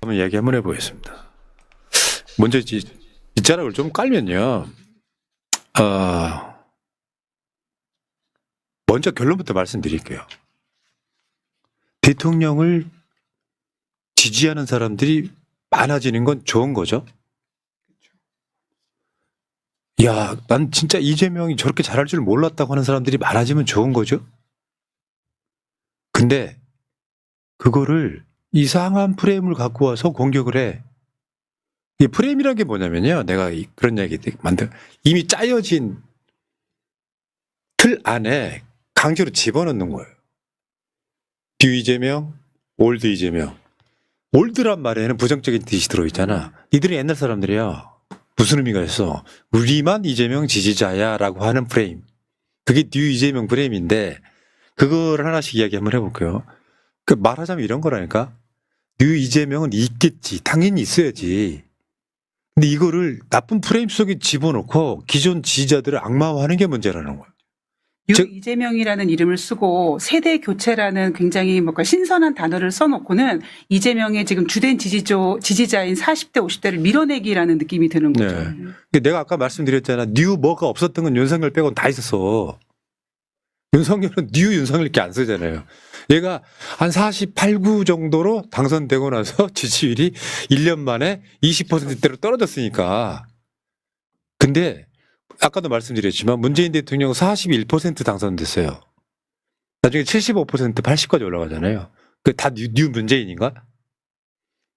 한번 이야기 한번 해보겠습니다. 먼저 뒷자락을 좀 깔면요. 먼저 결론부터 말씀드릴게요. 대통령을 지지하는 사람들이 많아지는 건 좋은 거죠. 야, 난 진짜 이재명이 저렇게 잘할 줄 몰랐다고 하는 사람들이 많아지면 좋은 거죠. 근데 그거를 이상한 프레임을 갖고 와서 공격을 해. 이 프레임이란 게 뭐냐면요. 내가 그런 얘기 이미 짜여진 틀 안에 강제로 집어넣는 거예요. 뉴 이재명, 올드 이재명. 올드란 말에는 부정적인 뜻이 들어있잖아. 이들은 옛날 사람들이야. 무슨 의미가 있어? 우리만 이재명 지지자야 라고 하는 프레임. 그게 뉴 이재명 프레임인데 그걸 하나씩 이야기 한번 해볼게요. 그 말하자면 이런 거라니까. 뉴 이재명은 있겠지. 당연히 있어야지. 근데 이거를 나쁜 프레임 속에 집어넣고 기존 지지자들을 악마화하는 게 문제라는 거예요. 이재명이라는 이름을 쓰고 세대 교체라는 굉장히 뭔가 신선한 단어를 써놓고는 이재명의 지금 주된 지지자인 40대, 50대를 밀어내기라는 느낌이 드는 거죠. 네. 내가 아까 말씀드렸잖아. 뉴 뭐가 없었던 건 윤석열 빼고는 다 있었어. 윤석열은 뉴 윤석열밖에 안 쓰잖아요. 얘가 한 48, 9 정도로 당선되고 나서 지지율이 1년 만에 20%대로 떨어졌으니까. 근데 아까도 말씀드렸지만 문재인 대통령 41% 당선됐어요. 나중에 75%, 80까지 올라가잖아요. 그 다 뉴 문재인인가?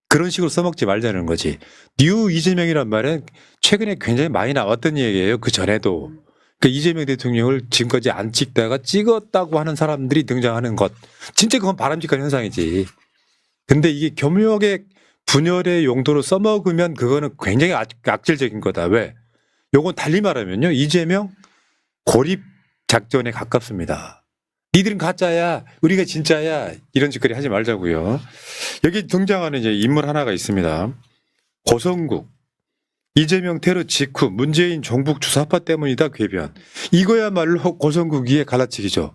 그런 식으로 써먹지 말자는 거지. 뉴 이재명이란 말은 최근에 굉장히 많이 나왔던 얘기예요. 그 전에도. 그러니까 이재명 대통령을 지금까지 안 찍다가 찍었다고 하는 사람들이 등장하는 것. 진짜 그건 바람직한 현상이지. 근데 이게 교묘하게 분열의 용도로 써먹으면 그거는 굉장히 악질적인 거다. 왜? 요건 달리 말하면요. 이재명 고립 작전에 가깝습니다. 니들은 가짜야. 우리가 진짜야. 이런 짓거리 하지 말자고요. 여기 등장하는 이제 인물 하나가 있습니다. 고성국. 이재명 테러 직후 문재인 종북 주사파 때문이다 궤변. 이거야말로 고성국이의 갈라치기죠.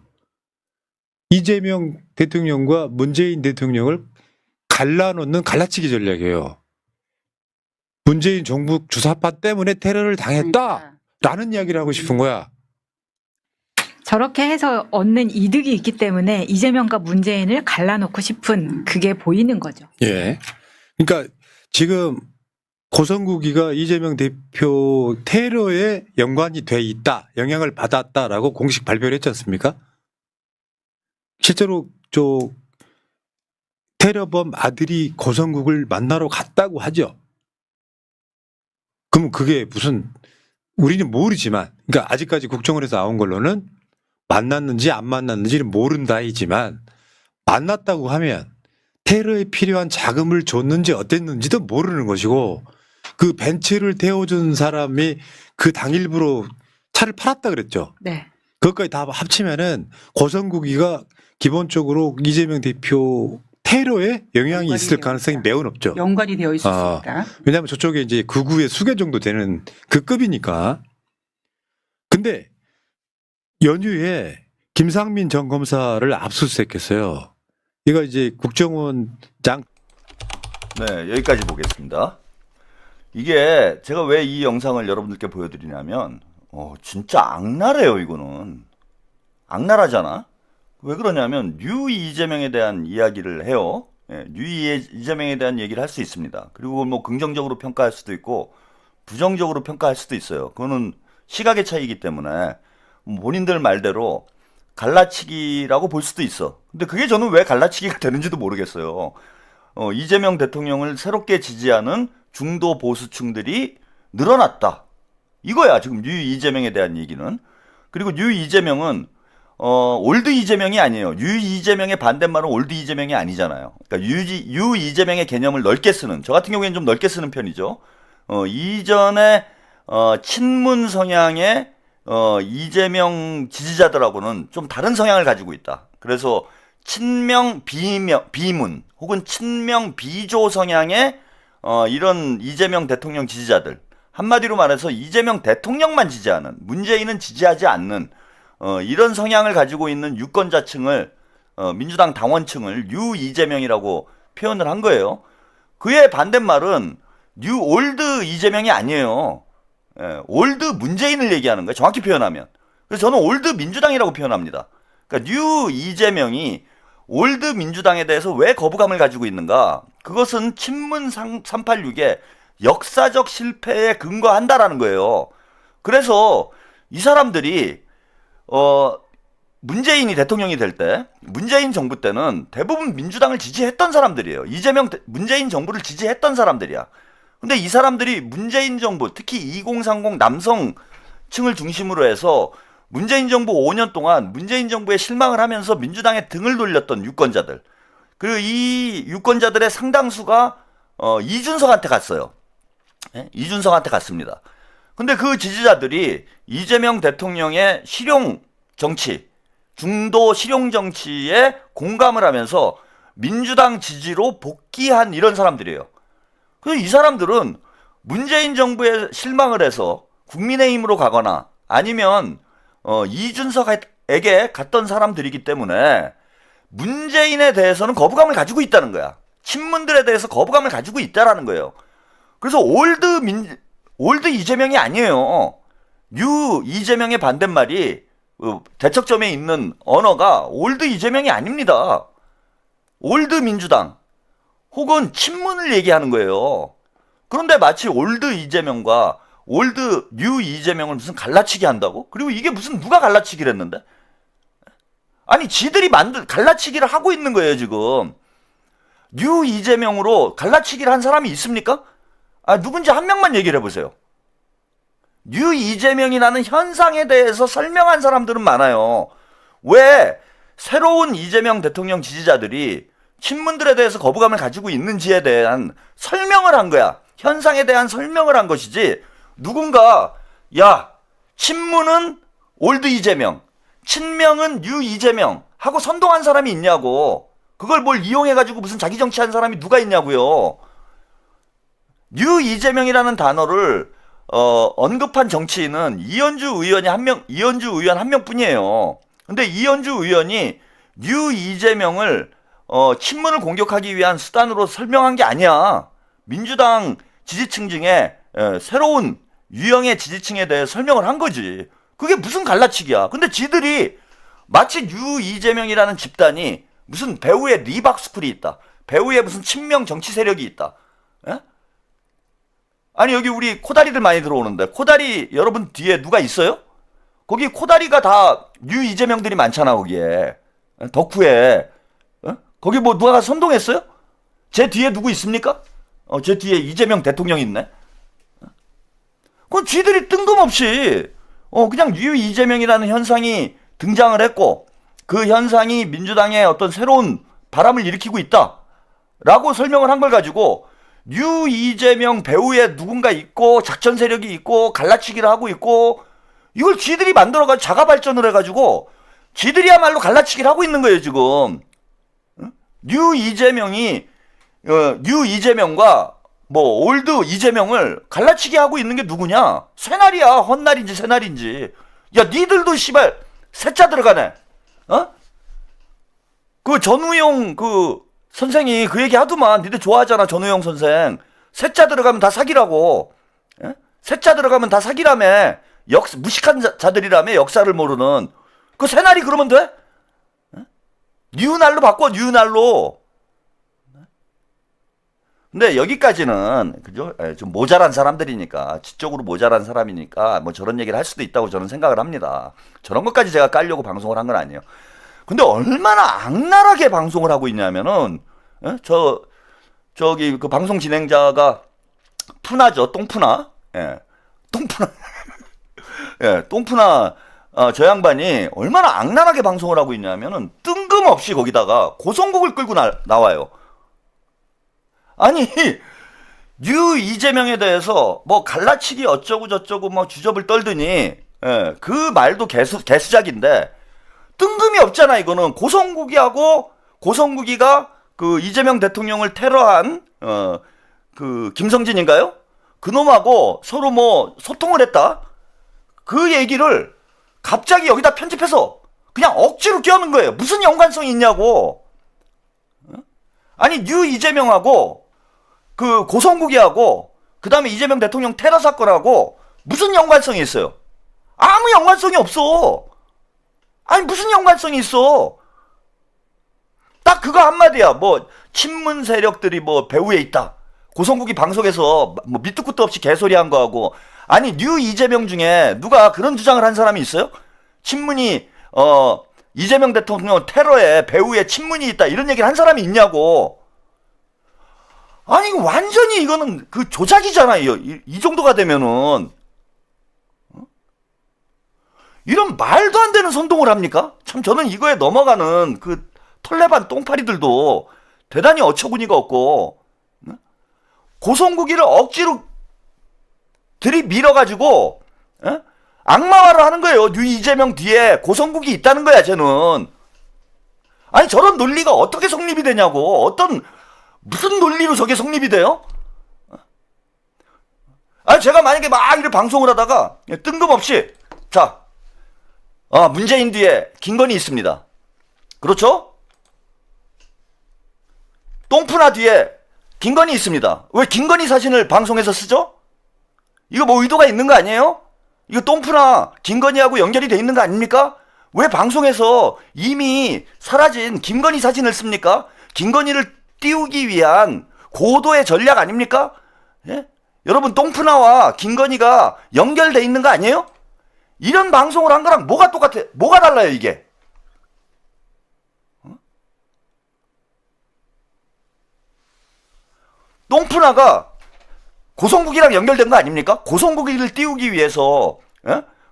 이재명 대통령과 문재인 대통령을 갈라놓는 갈라치기 전략이에요. 문재인 종북 주사파 때문에 테러를 당했다라는 이야기를 하고 싶은 거야. 저렇게 해서 얻는 이득이 있기 때문에 이재명과 문재인을 갈라놓고 싶은 그게 보이는 거죠. 예. 그러니까 지금 고성국이가 이재명 대표 테러에 연관이 돼 있다, 영향을 받았다라고 공식 발표를 했지 않습니까? 실제로 테러범 아들이 고성국을 만나러 갔다고 하죠. 그럼 그게 무슨 우리는 모르지만, 그러니까 아직까지 국정원에서 나온 걸로는 만났는지 안 만났는지는 모른다이지만 만났다고 하면 테러에 필요한 자금을 줬는지 어땠는지도 모르는 것이고 그 벤츠를 태워준 사람이 그 당일부로 차를 팔았다 그랬죠. 네. 그것까지 다 합치면은 고성국이가 기본적으로 이재명 대표 테러에 영향이 있을 가능성이 매우 높죠. 연관이 되어 있었습니다. 왜냐하면 저쪽에 이제 극우의 수괴 정도 되는 그 급이니까. 근데 연휴에 김상민 전 검사를 압수수색했어요. 이거 이제 국정원장. 네, 여기까지 보겠습니다. 이게 제가 왜 이 영상을 여러분들께 보여드리냐면 진짜 악랄해요. 이거는 악랄하잖아. 왜 그러냐면 뉴 이재명에 대한 이야기를 해요. 예, 뉴 이재명에 대한 얘기를 할 수 있습니다. 그리고 뭐 긍정적으로 평가할 수도 있고 부정적으로 평가할 수도 있어요. 그거는 시각의 차이이기 때문에 본인들 말대로 갈라치기라고 볼 수도 있어. 근데 그게 저는 왜 갈라치기가 되는지도 모르겠어요. 이재명 대통령을 새롭게 지지하는 중도 보수층들이 늘어났다. 이거야 지금 뉴 이재명에 대한 얘기는. 그리고 뉴 이재명은 올드 이재명이 아니에요. 뉴 이재명의 반대말은 올드 이재명이 아니잖아요. 그러니까 뉴 이재명의 개념을 넓게 쓰는, 저 같은 경우에는 좀 넓게 쓰는 편이죠. 이전에 친문 성향의 이재명 지지자들하고는 좀 다른 성향을 가지고 있다. 그래서 친명 비문 혹은 친명 비조 성향의 이런 이재명 대통령 지지자들, 한마디로 말해서 이재명 대통령만 지지하는, 문재인은 지지하지 않는 이런 성향을 가지고 있는 유권자층을 민주당 당원층을 뉴 이재명이라고 표현을 한 거예요. 그의 반대말은 뉴 올드 이재명이 아니에요. 예, 올드 문재인을 얘기하는 거예요. 정확히 표현하면. 그래서 저는 올드 민주당이라고 표현합니다. 그러니까 뉴 이재명이 올드 민주당에 대해서 왜 거부감을 가지고 있는가? 그것은 친문 386의 역사적 실패에 근거한다라는 거예요. 그래서 이 사람들이 문재인이 대통령이 될 때, 문재인 정부 때는 대부분 민주당을 지지했던 사람들이에요. 문재인 정부를 지지했던 사람들이야. 근데 이 사람들이 문재인 정부, 특히 2030 남성층을 중심으로 해서 문재인 정부 5년 동안 문재인 정부에 실망을 하면서 민주당에 등을 돌렸던 유권자들. 그리고 이 유권자들의 상당수가 이준석한테 갔어요. 예? 이준석한테 갔습니다. 근데 그 지지자들이 이재명 대통령의 실용 정치, 중도 실용 정치에 공감을 하면서 민주당 지지로 복귀한 이런 사람들이에요. 그래서 이 사람들은 문재인 정부에 실망을 해서 국민의힘으로 가거나 아니면 이준석에게 갔던 사람들이기 때문에 문재인에 대해서는 거부감을 가지고 있다는 거야. 친문들에 대해서 거부감을 가지고 있다라는 거예요. 그래서 올드 이재명이 아니에요. 뉴 이재명의 반대말이 대척점에 있는 언어가 올드 이재명이 아닙니다. 올드 민주당 혹은 친문을 얘기하는 거예요. 그런데 마치 올드 이재명과 올드 뉴 이재명을 무슨 갈라치기 한다고? 그리고 이게 무슨 누가 갈라치기를 했는데? 아니 지들이 갈라치기를 하고 있는 거예요 지금. 뉴 이재명으로 갈라치기를 한 사람이 있습니까? 누군지 한 명만 얘기를 해보세요. 뉴 이재명이라는 현상에 대해서 설명한 사람들은 많아요. 왜 새로운 이재명 대통령 지지자들이 친문들에 대해서 거부감을 가지고 있는지에 대한 설명을 한 거야. 현상에 대한 설명을 한 것이지 누군가 야 친문은 올드 이재명, 친명은 뉴 이재명 하고 선동한 사람이 있냐고. 그걸 뭘 이용해가지고 무슨 자기 정치한 사람이 누가 있냐고요. 뉴 이재명이라는 단어를 언급한 정치인은 이현주 의원 한 명뿐이에요. 근데 이현주 의원이 뉴 이재명을 친문을 공격하기 위한 수단으로 설명한 게 아니야. 민주당 지지층 중에 새로운 유형의 지지층에 대해 설명을 한 거지. 그게 무슨 갈라치기야. 근데 지들이 마치 뉴 이재명이라는 집단이 무슨 배우의 리박스쿨이 있다. 배우의 무슨 친명 정치 세력이 있다. 에? 아니 여기 우리 코다리들 많이 들어오는데 코다리 여러분 뒤에 누가 있어요? 거기 코다리가 다 뉴 이재명들이 많잖아 거기에. 덕후에. 거기 뭐 누가 선동했어요? 제 뒤에 누구 있습니까? 제 뒤에 이재명 대통령 있네. 그건 쥐들이 뜬금없이 그냥 뉴 이재명이라는 현상이 등장을 했고 그 현상이 민주당의 어떤 새로운 바람을 일으키고 있다라고 설명을 한 걸 가지고 뉴 이재명 배후에 누군가 있고 작전 세력이 있고 갈라치기를 하고 있고 이걸 쥐들이 만들어가지고 자가 발전을 해가지고 쥐들이야말로 갈라치기를 하고 있는 거예요 지금. 뉴 이재명과 뭐 올드 이재명을 갈라치기 하고 있는 게 누구냐? 새날이야. 헛날인지 새날인지. 야 니들도 씨발 새자 들어가네. 그 전우용 그 선생이 그 얘기 하더만. 니들 좋아하잖아 전우용 선생. 새자 들어가면 다 사기라고. 새자 들어가면 다 사기라며. 무식한 자들이라며 역사를 모르는. 그 새날이 그러면 돼? 뉴날로 바꿔 뉴날로. 근데 여기까지는 그죠? 좀 모자란 사람들이니까 지적으로 모자란 사람이니까 뭐 저런 얘기를 할 수도 있다고 저는 생각을 합니다. 저런 것까지 제가 깔려고 방송을 한 건 아니에요. 근데 얼마나 악랄하게 방송을 하고 있냐면은 저기 그 방송 진행자가 푸나죠. 똥푸나. 예. 똥푸나. 예, 똥푸나 저 양반이 얼마나 악랄하게 방송을 하고 있냐면은 뜬금없이 거기다가 고성국을 끌고 나와요. 아니 뉴 이재명에 대해서 뭐 갈라치기 어쩌고 저쩌고 뭐 주접을 떨더니 그 말도 개수작인데 뜬금이 없잖아. 이거는 고성국이가 그 이재명 대통령을 테러한 그 김성진인가요? 그놈하고 서로 뭐 소통을 했다. 그 얘기를 갑자기 여기다 편집해서 그냥 억지로 끼얹는 거예요. 무슨 연관성이 있냐고. 아니 뉴 이재명하고 그 고성국이하고 그다음에 이재명 대통령 테러 사건하고 무슨 연관성이 있어요? 아무 연관성이 없어. 아니 무슨 연관성이 있어? 딱 그거 한마디야. 뭐 친문 세력들이 뭐 배후에 있다. 고성국이 방송에서 뭐 밑도 끝도 없이 개소리한 거하고, 아니 뉴 이재명 중에 누가 그런 주장을 한 사람이 있어요? 친문이 이재명 대통령 테러에 배후에 친문이 있다 이런 얘기를 한 사람이 있냐고. 아니 이거 완전히 이거는 그 조작이잖아요. 이 정도가 되면은 이런 말도 안 되는 선동을 합니까? 참 저는 이거에 넘어가는 그 털레반 똥파리들도 대단히 어처구니가 없고, 고성국이를 억지로 들이밀어가지고 악마화를 하는 거예요. 뉴 이재명 뒤에 고성국이 있다는 거야 쟤는. 아니 저런 논리가 어떻게 성립이 되냐고. 무슨 논리로 저게 성립이 돼요? 아니 제가 만약에 막 이렇게 방송을 하다가 뜬금없이 자 문재인 뒤에 김건희 있습니다. 그렇죠? 똥푸나 뒤에 김건희 있습니다. 왜 김건희 사진을 방송에서 쓰죠? 이거 뭐 의도가 있는 거 아니에요? 이거 똥푸나 김건희하고 연결이 돼 있는 거 아닙니까? 왜 방송에서 이미 사라진 김건희 사진을 씁니까? 김건희를 띄우기 위한 고도의 전략 아닙니까? 예? 여러분 똥푸나와 김건희가 연결돼 있는 거 아니에요? 이런 방송을 한 거랑 뭐가 똑같아? 뭐가 달라요 이게? 똥푸나가 고성국이랑 연결된 거 아닙니까? 고성국이를 띄우기 위해서,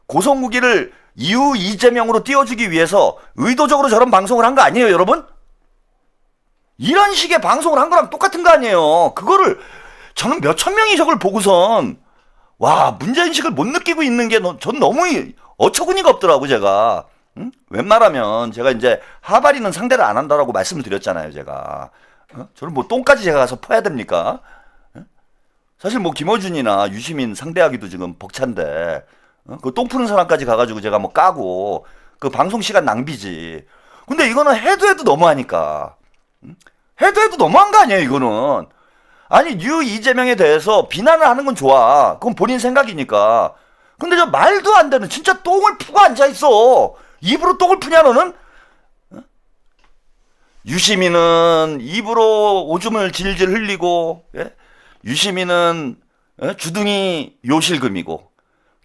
고성국이를 이후 이재명으로 띄워주기 위해서 의도적으로 저런 방송을 한 거 아니에요, 여러분? 이런 식의 방송을 한 거랑 똑같은 거 아니에요. 그거를 저는 몇천 명이 저걸 보고선 와 문제인식을 못 느끼고 있는 게 전 너무 어처구니가 없더라고 제가. 웬만하면 제가 이제 하바리는 상대를 안 한다라고 말씀을 드렸잖아요 제가. 저는 뭐 똥까지 제가 가서 퍼야 됩니까? 사실 뭐 김어준이나 유시민 상대하기도 지금 벅찬데 그 똥 푸는 사람까지 가가지고 제가 뭐 까고 그 방송 시간 낭비지. 근데 이거는 해도 너무하니까. 해도 너무한 거 아니에요 이거는. 아니 뉴 이재명에 대해서 비난을 하는 건 좋아. 그건 본인 생각이니까. 근데 저 말도 안 되는 진짜 똥을 푸고 앉아있어. 입으로 똥을 푸냐 너는? 유시민은 입으로 오줌을 질질 흘리고, 유시민은 주둥이 요실금이고,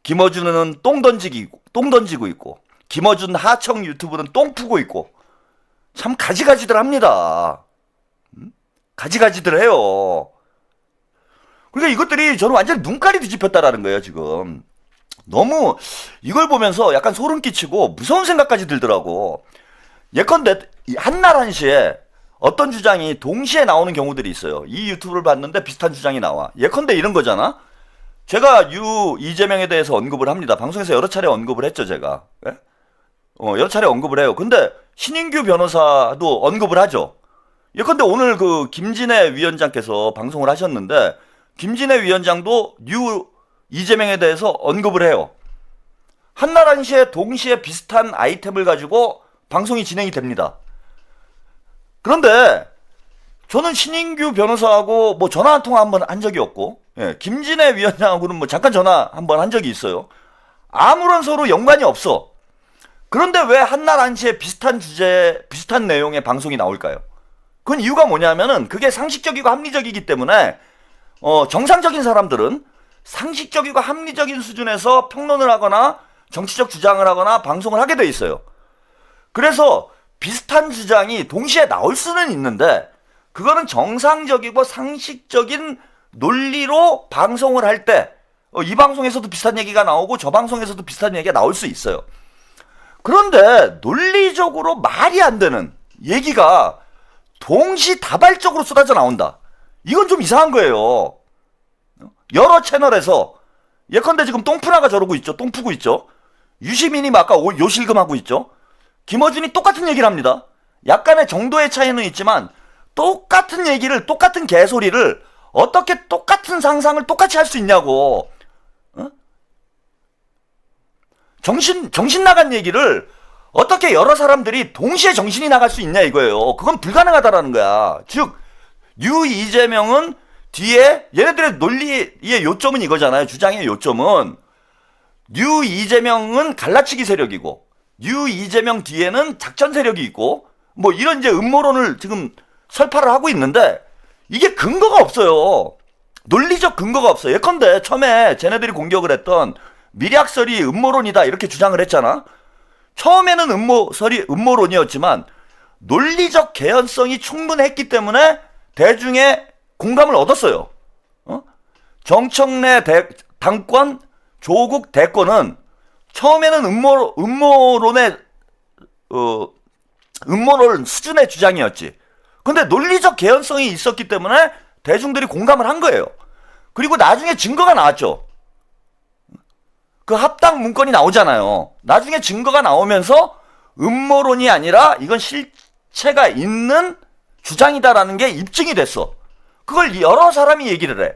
김어준은 똥 던지고 있고, 김어준 하청 유튜브는 똥 푸고 있고, 참 가지가지들 합니다. 가지가지들 해요. 그러니까 이것들이 저는 완전히 눈깔이 뒤집혔다라는 거예요 지금. 너무 이걸 보면서 약간 소름 끼치고 무서운 생각까지 들더라고. 예컨대 한날 한시에 어떤 주장이 동시에 나오는 경우들이 있어요. 이 유튜브를 봤는데 비슷한 주장이 나와. 예컨대 이런 거잖아. 제가 이재명에 대해서 언급을 합니다. 방송에서 여러 차례 언급을 했죠 제가. 여러 차례 언급을 해요. 근데 신인규 변호사도 언급을 하죠. 예컨대 오늘 그 김진애 위원장께서 방송을 하셨는데 김진애 위원장도 이재명에 대해서 언급을 해요. 한날 한시에 동시에 비슷한 아이템을 가지고 방송이 진행이 됩니다. 그런데 저는 신인규 변호사하고 뭐 전화 한 통화 한번 한 적이 없고, 김진애 위원장하고는 뭐 잠깐 전화 한번 한 적이 있어요. 아무런 서로 연관이 없어. 그런데 왜 한날 한시에 비슷한 주제, 비슷한 내용의 방송이 나올까요? 그건 이유가 뭐냐면은 그게 상식적이고 합리적이기 때문에 정상적인 사람들은 상식적이고 합리적인 수준에서 평론을 하거나 정치적 주장을 하거나 방송을 하게 돼 있어요. 그래서 비슷한 주장이 동시에 나올 수는 있는데 그거는 정상적이고 상식적인 논리로 방송을 할 때 이 방송에서도 비슷한 얘기가 나오고 저 방송에서도 비슷한 얘기가 나올 수 있어요. 그런데 논리적으로 말이 안 되는 얘기가 동시다발적으로 쏟아져 나온다. 이건 좀 이상한 거예요. 여러 채널에서 예컨대 지금 똥푸나가 저러고 있죠. 똥 푸고 있죠. 유시민이 아까 요실금하고 있죠. 김어준이 똑같은 얘기를 합니다. 약간의 정도의 차이는 있지만 똑같은 얘기를, 똑같은 개소리를 어떻게 똑같은 상상을 똑같이 할 수 있냐고. 정신 나간 얘기를 어떻게 여러 사람들이 동시에 정신이 나갈 수 있냐 이거예요. 그건 불가능하다라는 거야. 즉 뉴 이재명은 뒤에 얘네들의 논리의 요점은 이거잖아요. 주장의 요점은 뉴 이재명은 갈라치기 세력이고 뉴 이재명 뒤에는 작전 세력이 있고 뭐 이런 이제 음모론을 지금 설파를 하고 있는데 이게 근거가 없어요. 논리적 근거가 없어요. 예컨대 처음에 쟤네들이 공격을 했던 미략설이 음모론이다 이렇게 주장을 했잖아. 처음에는 음모론이었지만 논리적 개연성이 충분했기 때문에 대중의 공감을 얻었어요. 정청래 당권, 조국 대권은 처음에는 음모론 수준의 주장이었지. 근데 논리적 개연성이 있었기 때문에 대중들이 공감을 한 거예요. 그리고 나중에 증거가 나왔죠. 그 합당 문건이 나오잖아요. 나중에 증거가 나오면서 음모론이 아니라 이건 실체가 있는 주장이다라는 게 입증이 됐어. 그걸 여러 사람이 얘기를 해.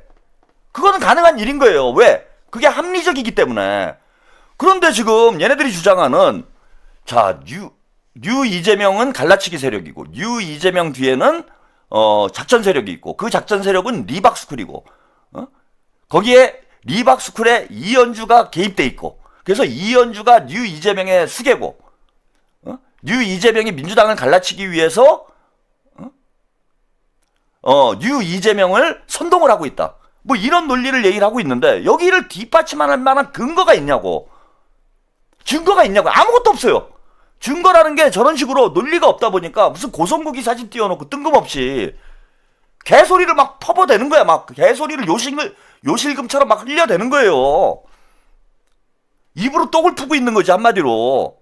그거는 가능한 일인 거예요. 왜? 그게 합리적이기 때문에. 그런데 지금 얘네들이 주장하는 자, 뉴 이재명은 갈라치기 세력이고 뉴 이재명 뒤에는 작전 세력이 있고 그 작전 세력은 리박스쿨이고 거기에 리박스쿨에 이현주가 개입돼 있고 그래서 이현주가 뉴 이재명의 수계고 뉴 이재명이 민주당을 갈라치기 위해서 뉴 이재명을 선동을 하고 있다. 뭐 이런 논리를 얘기를 하고 있는데 여기를 뒷받침할 만한 근거가 있냐고. 증거가 있냐고. 아무것도 없어요. 증거라는 게 저런 식으로 논리가 없다 보니까 무슨 고성국이 사진 띄워놓고 뜬금없이 개소리를 막 퍼부어대는 거야. 막 개소리를 요실금처럼 막 흘려대는 거예요. 입으로 똑을 푸고 있는 거지 한마디로.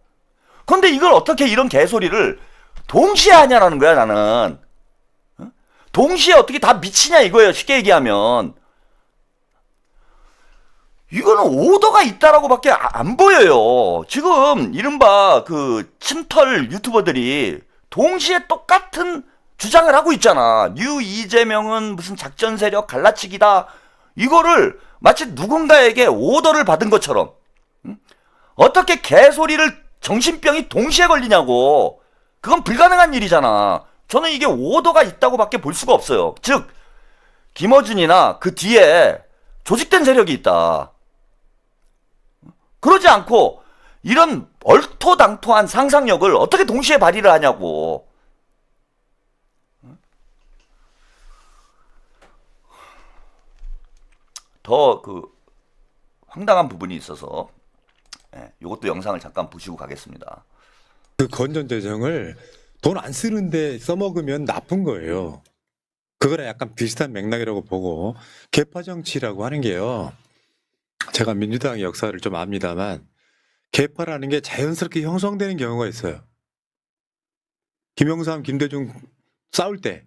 근데 이걸 어떻게 이런 개소리를 동시에 하냐라는 거야 나는. 동시에 어떻게 다 미치냐 이거예요. 쉽게 얘기하면. 이거는 오더가 있다라고밖에 안 보여요. 지금 이른바 그 침털 유튜버들이 동시에 똑같은 주장을 하고 있잖아. 뉴 이재명은 무슨 작전 세력 갈라치기다. 이거를 마치 누군가에게 오더를 받은 것처럼. 어떻게 개소리를 정신병이 동시에 걸리냐고. 그건 불가능한 일이잖아. 저는 이게 오더가 있다고밖에 볼 수가 없어요. 즉 김어준이나 그 뒤에 조직된 세력이 있다. 그러지 않고 이런 얼토당토한 상상력을 어떻게 동시에 발휘를 하냐고. 더 그 황당한 부분이 있어서 이것도 영상을 잠깐 보시고 가겠습니다. 그 건전재정을 돈 안 쓰는데 써먹으면 나쁜 거예요. 그거랑 약간 비슷한 맥락이라고 보고 계파 정치라고 하는 게요. 제가 민주당의 역사를 좀 압니다만 계파라는 게 자연스럽게 형성되는 경우가 있어요. 김영삼, 김대중 싸울 때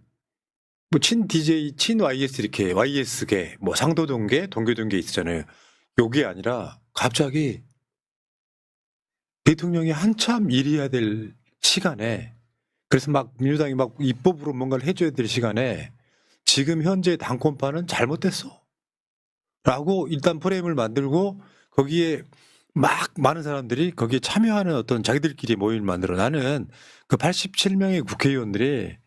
뭐 친 DJ, 친 YS 이렇게 YS계, 뭐 상도동계, 동교동계 있었잖아요. 요게 아니라 갑자기 대통령이 한참 일해야 될 시간에 그래서 막 민주당이 막 입법으로 뭔가를 해줘야 될 시간에 지금 현재 당권파는 잘못됐어. 라고 일단 프레임을 만들고 거기에 막 많은 사람들이 거기에 참여하는 어떤 자기들끼리 모임을 만들어. 나는 그 87명의 국회의원들이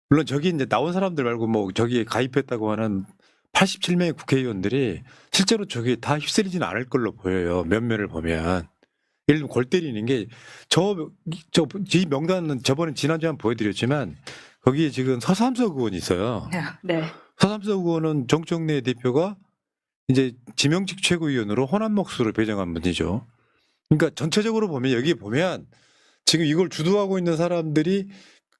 물론 저기 이제 나온 사람들 말고 뭐 저기에 가입했다고 하는 87명의 국회의원들이 실제로 저기 다 휩쓸리지는 않을 걸로 보여요. 면면을 보면. 예를 들면 골 때리는 게 이 명단은 저번에 지난주에 한번 보여드렸지만 거기에 지금 서삼석 의원이 있어요. 네. 서삼석 의원은 정청래 대표가 이제 지명직 최고위원으로 호남 목수를 배정한 분이죠. 그러니까 전체적으로 보면 여기 보면 지금 이걸 주도하고 있는 사람들이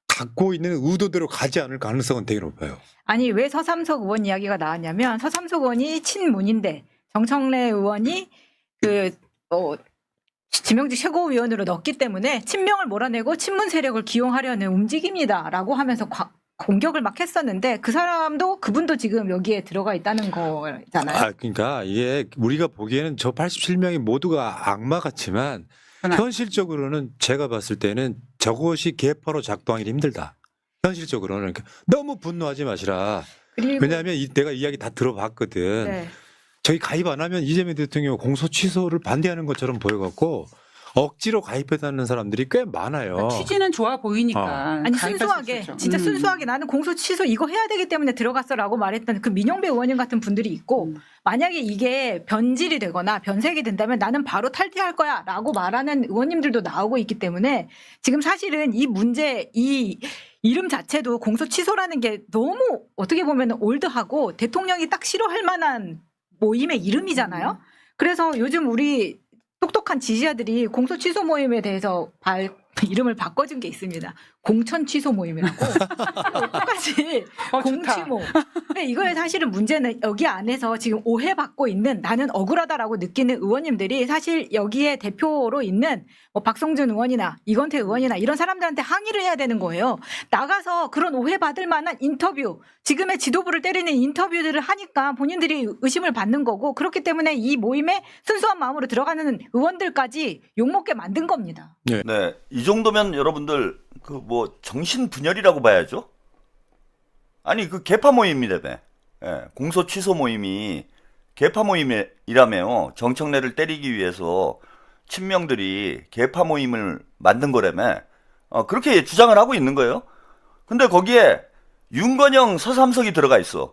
갖고 있는 의도대로 가지 않을 가능성은 되게 높아요. 아니 왜 서삼석 의원 이야기가 나왔냐면 서삼석 의원이 친문인데 정청래 의원이 지명직 최고위원으로 넣었기 때문에 친명을 몰아내고 친문 세력을 기용하려는 움직임이다라고 하면서 공격을 막 했었는데 그분도 지금 여기에 들어가 있다는 거잖아요. 그러니까 이게 우리가 보기에는 저 87명이 모두가 악마 같지만 현실적으로는 제가 봤을 때는 저것이 계파로 작동하기 힘들다. 현실적으로는. 그러니까 너무 분노하지 마시라. 왜냐하면 내가 이야기 다 들어봤거든. 네. 저희 가입 안 하면 이재명 대통령 공소 취소를 반대하는 것처럼 보여갖고 억지로 가입해다는 사람들이 꽤 많아요. 취지는 좋아 보이니까. 아니 가입할 수 순수하게 있었죠. 진짜 순수하게 나는 공소 취소 이거 해야 되기 때문에 들어갔어라고 말했던 그 민영배 의원님 같은 분들이 있고 만약에 이게 변질이 되거나 변색이 된다면 나는 바로 탈퇴할 거야라고 말하는 의원님들도 나오고 있기 때문에 지금 사실은 이 문제 이 이름 자체도 공소 취소라는 게 너무 어떻게 보면 올드하고 대통령이 딱 싫어할 만한 모임의 이름이잖아요. 그래서 요즘 우리 똑똑한 지지자들이 공소 취소 모임에 대해서 이름을 바꿔준 게 있습니다. 공천 취소 모임이라고. 똑같이 좋다. 공취모. 근데 이거에 사실은 문제는 여기 안에서 지금 오해받고 있는 나는 억울하다라고 느끼는 의원님들이 사실 여기에 대표로 있는 뭐 박성준 의원이나 이건태 의원이나 이런 사람들한테 항의를 해야 되는 거예요. 나가서 그런 오해받을 만한 인터뷰, 지금의 지도부를 때리는 인터뷰들을 하니까 본인들이 의심을 받는 거고 그렇기 때문에 이 모임에 순수한 마음으로 들어가는 의원들까지 욕먹게 만든 겁니다. 네, 이 정도면 여러분들 그 뭐 정신 분열이라고 봐야죠. 아니 그 개파 모임이라며. 예, 공소 취소 모임이 개파 모임이라며요. 정청래를 때리기 위해서 친명들이 개파 모임을 만든 거라며. 그렇게 주장을 하고 있는 거예요. 근데 거기에 윤건영 서삼석이 들어가 있어.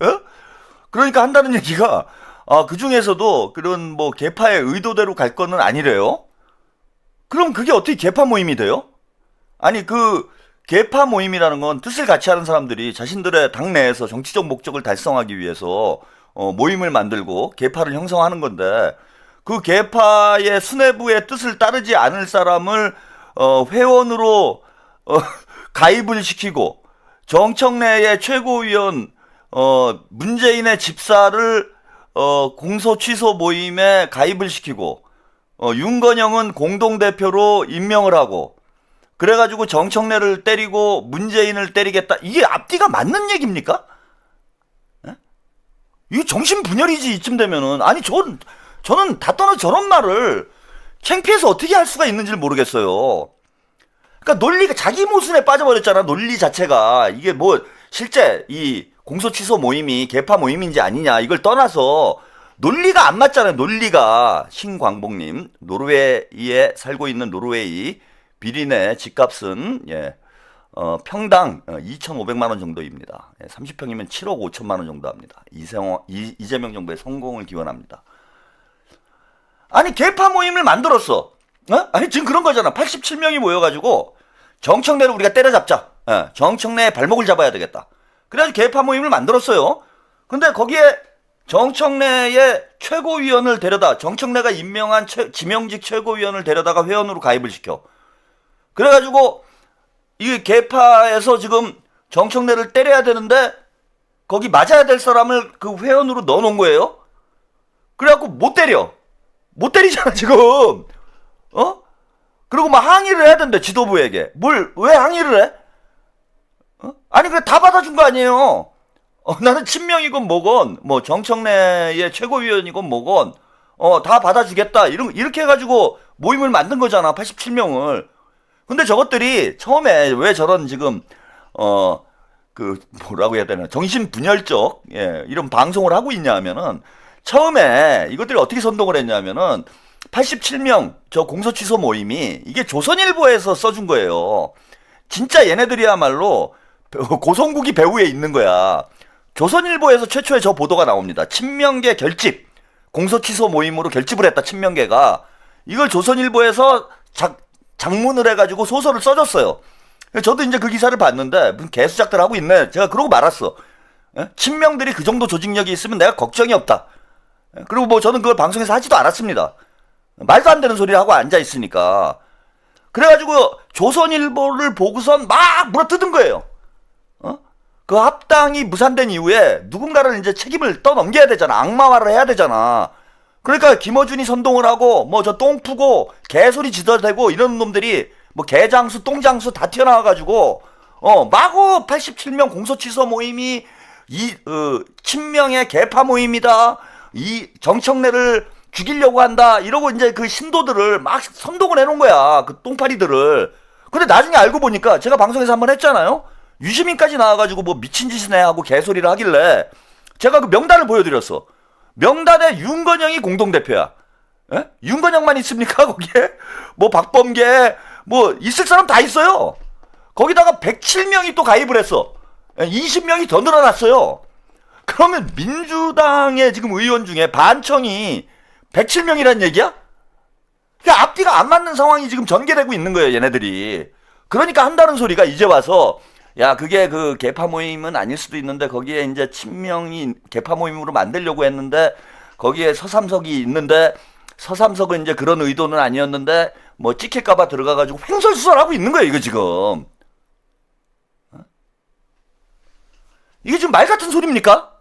어? 그러니까 한다는 얘기가 그 중에서도 그런 뭐 개파의 의도대로 갈 거는 아니래요. 그럼 그게 어떻게 개파 모임이 돼요? 아니 그 개파 모임이라는 건 뜻을 같이 하는 사람들이 자신들의 당내에서 정치적 목적을 달성하기 위해서 모임을 만들고 개파를 형성하는 건데 그 개파의 수뇌부의 뜻을 따르지 않을 사람을 회원으로 가입을 시키고 정청래의 최고위원 문재인의 집사를 공소 취소 모임에 가입을 시키고 윤건영은 공동대표로 임명을 하고 그래가지고 정청래를 때리고 문재인을 때리겠다. 이게 앞뒤가 맞는 얘기입니까? 예? 이게 정신분열이지 이쯤 되면은. 아니 저는 다 떠나 저런 말을 창피해서 어떻게 할 수가 있는지를 모르겠어요. 그러니까 논리가 자기 모순에 빠져버렸잖아. 논리 자체가. 이게 뭐 실제 이 공소취소 모임이 개파 모임인지 아니냐 이걸 떠나서 논리가 안 맞잖아요. 논리가. 신광복님, 노르웨이에 살고 있는 노르웨이 비린의 집값은 평당 2,500만 원 정도입니다. 30평이면 7억 5천만 원 정도 합니다. 이재명 정부의 성공을 기원합니다. 아니 개파 모임을 만들었어. 아니 지금 그런 거잖아. 87명이 모여가지고 정청래를 우리가 때려잡자. 정청래의 발목을 잡아야 되겠다. 그래가지고 개파 모임을 만들었어요. 근데 거기에 정청래의 최고위원을 데려다 정청래가 임명한 지명직 최고위원을 데려다가 회원으로 가입을 시켜. 그래가지고 이 개파에서 지금 정청래를 때려야 되는데 거기 맞아야 될 사람을 그 회원으로 넣어놓은 거예요. 그래갖고 못 때리잖아 지금. 그리고 막 항의를 해야 된대 지도부에게. 왜 항의를 해? 아니 그래 다 받아준 거 아니에요. 나는 친명이건 뭐건 뭐 정청래의 최고위원이건 뭐건 다 받아주겠다 이렇게 해가지고 모임을 만든 거잖아. 87명을. 근데 저것들이 처음에 왜 저런 지금 그 뭐라고 해야 되나 정신분열적 이런 방송을 하고 있냐 하면은 처음에 이것들이 어떻게 선동을 했냐면은 87명 저 공소취소 모임이 이게 조선일보에서 써준 거예요. 진짜 얘네들이야말로 고성국이 배후에 있는 거야. 조선일보에서 최초에 저 보도가 나옵니다. 친명계 결집 공소취소 모임으로 결집을 했다. 친명계가 이걸 조선일보에서 장문을 해가지고 소설을 써줬어요. 저도 이제 그 기사를 봤는데 무슨 개수작들 하고 있네. 제가 그러고 말았어. 친명들이 그 정도 조직력이 있으면 내가 걱정이 없다. 그리고 뭐 저는 그걸 방송에서 하지도 않았습니다. 말도 안 되는 소리를 하고 앉아 있으니까. 그래가지고 조선일보를 보고선 막 물어뜯은 거예요. 그 합당이 무산된 이후에 누군가를 이제 책임을 떠넘겨야 되잖아. 악마화를 해야 되잖아. 그러니까 김어준이 선동을 하고 뭐 저 똥 푸고 개소리 지더대고 이런 놈들이 뭐 개장수 똥장수 다 튀어나와가지고 마구 87명 공소취소 모임이 친명의 개파 모임이다. 이 정청래를 죽이려고 한다. 이러고 이제 그 신도들을 막 선동을 해놓은 거야. 그 똥파리들을. 근데 나중에 알고 보니까 제가 방송에서 한번 했잖아요. 유시민까지 나와가지고 뭐 미친 짓이네 하고 개소리를 하길래 제가 그 명단을 보여드렸어. 명단에 윤건영이 공동대표야. 예? 윤건영만 있습니까 거기에? 뭐 박범계 뭐 있을 사람 다 있어요. 거기다가 107명이 또 가입을 했어. 20명이 더 늘어났어요. 그러면 민주당의 지금 의원 중에 반청이 107명이란 얘기야? 그러니까 앞뒤가 안 맞는 상황이 지금 전개되고 있는 거예요, 얘네들이. 그러니까 한다는 소리가 이제 와서 야, 그게 그 개파 모임은 아닐 수도 있는데 거기에 이제 친명이 개파 모임으로 만들려고 했는데 거기에 서삼석이 있는데 서삼석은 이제 그런 의도는 아니었는데 뭐 찍힐까봐 들어가가지고 횡설수설하고 있는 거예요, 이거 지금. 이게 지금 말 같은 소리입니까?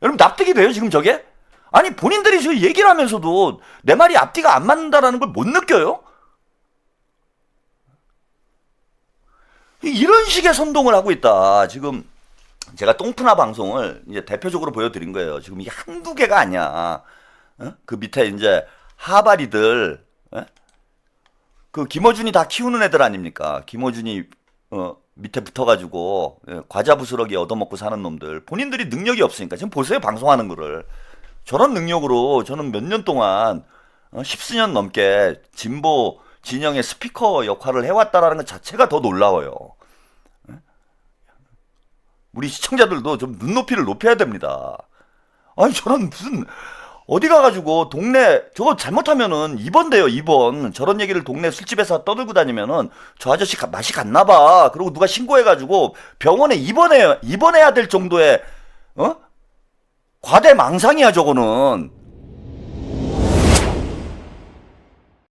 여러분 납득이 돼요, 지금 저게? 아니, 본인들이 지금 얘기를 하면서도 내 말이 앞뒤가 안 맞는다라는 걸 못 느껴요? 이런 식의 선동을 하고 있다. 지금 제가 똥푸나 방송을 이제 대표적으로 보여드린 거예요. 지금 이게 한두 개가 아니야. 그 밑에 이제 하바리들, 그 김어준이 다 키우는 애들 아닙니까? 김어준이 밑에 붙어가지고 과자 부스러기 얻어먹고 사는 놈들. 본인들이 능력이 없으니까 지금 보세요, 방송하는 거를. 저런 능력으로 저는 몇 년 동안 10수년 넘게 진보 진영의 스피커 역할을 해왔다라는 것 자체가 더 놀라워요. 우리 시청자들도 좀 눈높이를 높여야 됩니다. 아니, 저는 무슨 어디 가가지고 동네 저거 잘못하면은 입원돼요, 입원. 저런 얘기를 동네 술집에서 떠들고 다니면은 저 아저씨 맛이 갔나봐. 그리고 누가 신고해가지고 병원에 입원해야 될 정도의 과대망상이야, 저거는.